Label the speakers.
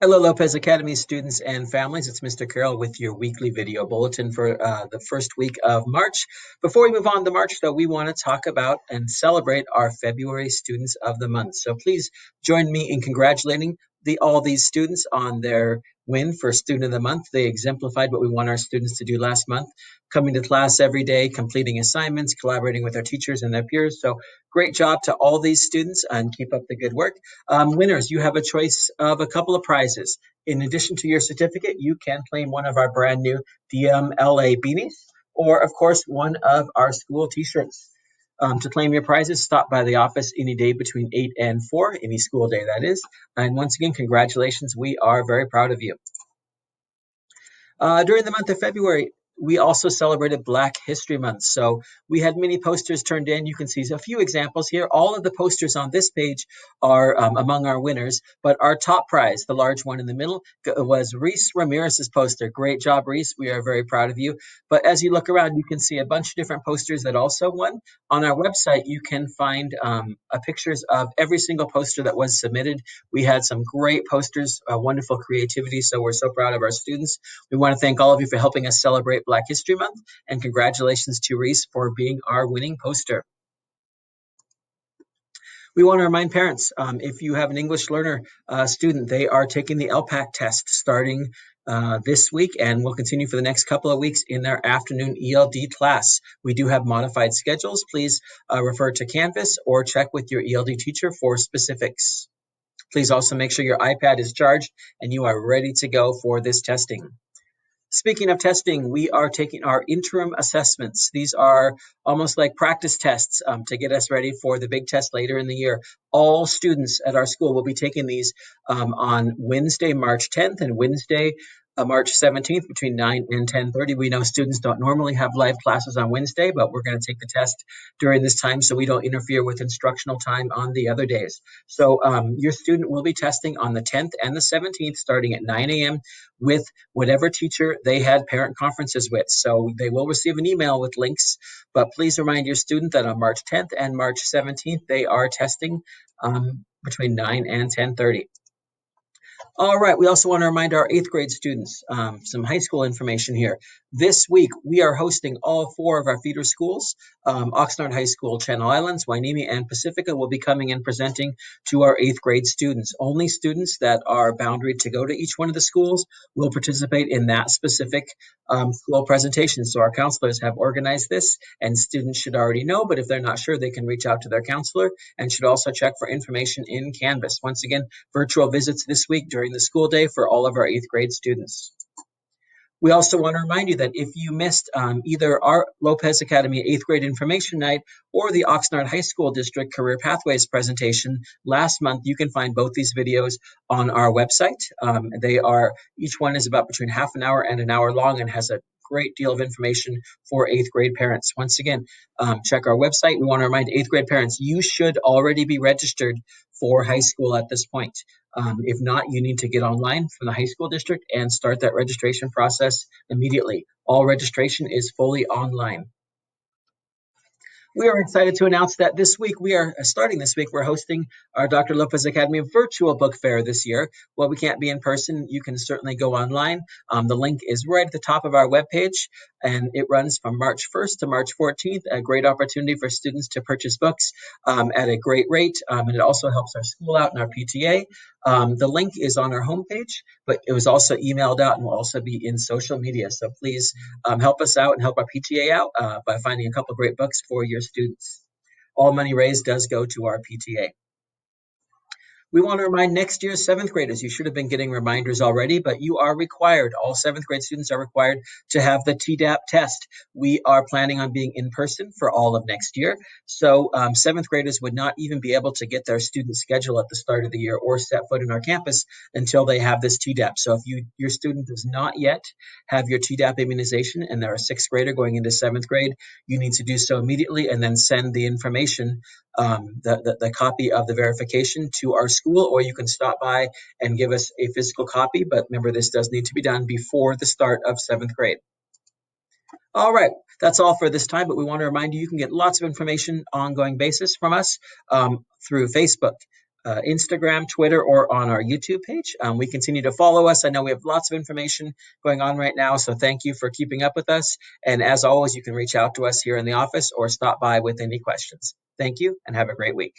Speaker 1: Hello, Lopez Academy students and families. It's Mr. Carroll with your weekly video bulletin for the first week of March. Before we move on to March, though, we want to talk about and celebrate our February Students of the Month. So please join me in congratulating all these students on their win for Student of the Month. They exemplified what we want our students to do last month, coming to class every day, completing assignments, collaborating with their teachers and their peers. So great job to all these students and keep up the good work. Winners, you have a choice of a couple of prizes. In addition to your certificate, you can claim one of our brand new DMLA beanies, or of course, one of our school t-shirts. To claim your prizes, stop by the office any day between 8 and 4, any school day that is. And once again, congratulations. We are very proud of you. During the month of February, we also celebrated Black History Month. So we had many posters turned in. You can see a few examples here. All of the posters on this page are among our winners, but our top prize, the large one in the middle, was Reese Ramirez's poster. Great job, Reese. We are very proud of you. But as you look around, you can see a bunch of different posters that also won. On our website, you can find pictures of every single poster that was submitted. We had some great posters, wonderful creativity, so we're so proud of our students. We want to thank all of you for helping us celebrate Black History Month, and congratulations to Reese for being our winning poster. We want to remind parents, if you have an English learner student, they are taking the LPAC test starting this week and will continue for the next couple of weeks in their afternoon ELD class. We do have modified schedules. Please refer to Canvas or check with your ELD teacher for specifics. Please also make sure your iPad is charged and you are ready to go for this testing. Speaking of testing, we are taking our interim assessments. These are almost like practice tests to get us ready for the big test later in the year. All students at our school will be taking these on Wednesday, March 10th and Wednesday, March 17th between 9 and 10:30. We know students don't normally have live classes on Wednesday, but we're going to take the test during this time so we don't interfere with instructional time on the other days. So your student will be testing on the 10th and the 17th starting at 9 a.m. with whatever teacher they had parent conferences with. So they will receive an email with links, but please remind your student that on March 10th and March 17th, they are testing between 9 and 10:30. All right, we also want to remind our 8th grade students some high school information here. This week, we are hosting all 4 of our feeder schools. Oxnard High School, Channel Islands, Wainimi, and Pacifica will be coming and presenting to our 8th grade students. Only students that are boundaried to go to each one of the schools will participate in that specific school presentation. So our counselors have organized this, and students should already know, but if they're not sure, they can reach out to their counselor and should also check for information in Canvas. Once again, virtual visits this week during the school day for all of our 8th grade students. We also want to remind you that if you missed either our Lopez Academy 8th grade information night or the Oxnard High School District Career Pathways presentation last month, you can find both these videos on our website. Each one is about between half an hour and an hour long and has a great deal of information for 8th grade parents. Once again, check our website. We want to remind 8th grade parents, you should already be registered for high school at this point. If not, you need to get online from the high school district and start that registration process immediately. All registration is fully online. We are excited to announce that starting this week, we're hosting our Dr. Lopez Academy virtual book fair this year. While we can't be in person, you can certainly go online. The link is right at the top of our webpage, and it runs from March 1st to March 14th, a great opportunity for students to purchase books at a great rate, and it also helps our school out and our PTA. The link is on our homepage, but it was also emailed out and will also be in social media. So please help us out and help our PTA out by finding a couple of great books for your students. All money raised does go to our PTA. We want to remind next year's 7th graders, you should have been getting reminders already, but you are required, all 7th grade students are required to have the TDAP test. We are planning on being in person for all of next year. So 7th graders would not even be able to get their student schedule at the start of the year or set foot in our campus until they have this TDAP. So if your student does not yet have your TDAP immunization and they're a 6th grader going into 7th grade, you need to do so immediately and then send the information, the copy of the verification to our school, or you can stop by and give us a physical copy. But remember, this does need to be done before the start of 7th grade. All right, that's all for this time, but we want to remind you, you can get lots of information on an ongoing basis from us through Facebook, Instagram, Twitter, or on our YouTube page. We continue to follow us. I know we have lots of information going on right now, so thank you for keeping up with us. And as always, you can reach out to us here in the office or stop by with any questions. Thank you and have a great week.